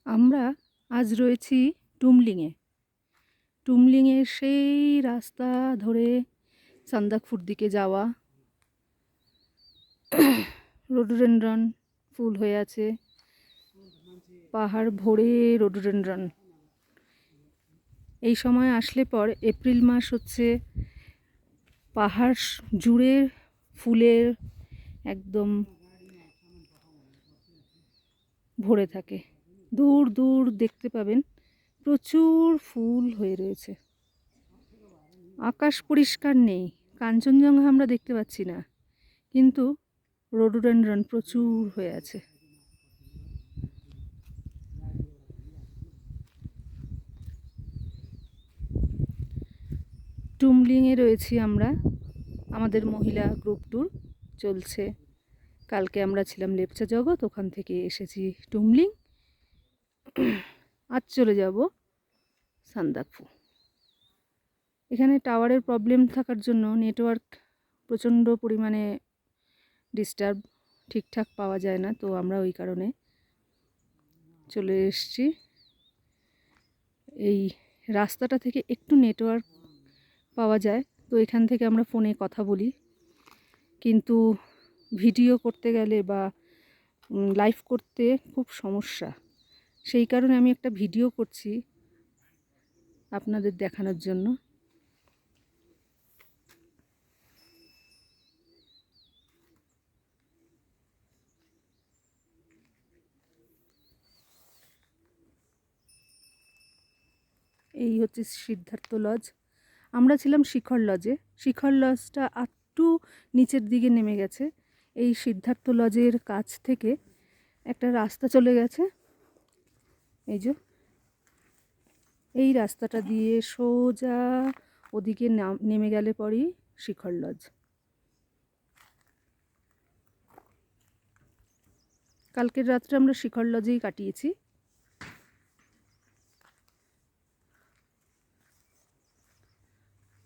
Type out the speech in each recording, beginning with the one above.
আমরা আজ রয়েছি টুমলিংয়ে। টুমলিংয়ের সেই রাস্তা ধরে সান্দাকফুর দিকে যাওয়া। রোডোডেনড্রন ফুল হয়ে আছে, পাহাড় ভরে রোডোডেনড্রন। এই সময় আসলে পর এপ্রিল মাস হচ্ছে পাহাড় জুড়ে ফুলের একদম ভরে থাকে। দূর দূর দেখতে পাবেন প্রচুর ফুল হয়ে রয়েছে। আকাশ পরিষ্কার নেই, কাঞ্চনজঙ্ঘা আমরা দেখতে পাচ্ছি না, কিন্তু রোডোডেনড্রন প্রচুর হয়ে আছে। টুমলিংয়ে রয়েছি আমরা, আমাদের মহিলা গ্রুপ ট্যুর চলছে। কালকে আমরা ছিলাম লেপচা জগৎ, ওখান থেকে এসেছি টুমলিং। আজ চলে যাব সান্দাকফু। এখানে টাওয়ারের প্রবলেম থাকার জন্য নেটওয়ার্ক প্রচণ্ড পরিমাণে ডিস্টার্ব, ঠিকঠাক পাওয়া যায় না, তো আমরা ওই কারণে চলে এসেছি। এই রাস্তাটা থেকে একটু নেটওয়ার্ক পাওয়া যায়, তো এখান থেকে আমরা ফোনে কথা বলি, কিন্তু ভিডিও করতে গেলে বা লাইভ করতে খুব সমস্যা। সেই কারণে আমি একটা ভিডিও করছি আপনাদের দেখানোর জন্য। এই হচ্ছে সিদ্ধার্থ লজ। আমরা ছিলাম শিখর লজে। শিখর লজটা একটু নিচের দিকে নেমে গেছে। এই সিদ্ধার্থ লজের কাছ থেকে একটা রাস্তা চলে গেছে, এই যে এই রাস্তাটা দিয়ে সোজা ওদিকে নেমে গেলে পরই শিখর লজ। কালকের রাত্রে আমরা শিখর লজেই কাটিয়েছি।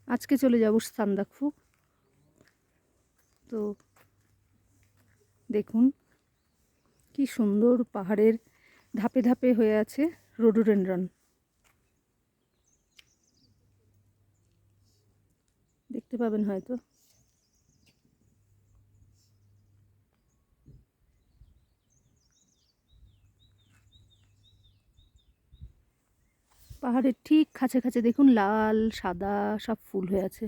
আজকে চলে যাব সান্দাকফু। তো দেখুন কি সুন্দর পাহাড়ের ধাপে ধাপে হয়ে আছে রোডোডেনড্রন। দেখতে পাবেন হয়তো। পাহাড়ের ঠিক কাছে কাছে দেখুন লাল সাদা সব ফুল হয়ে আছে।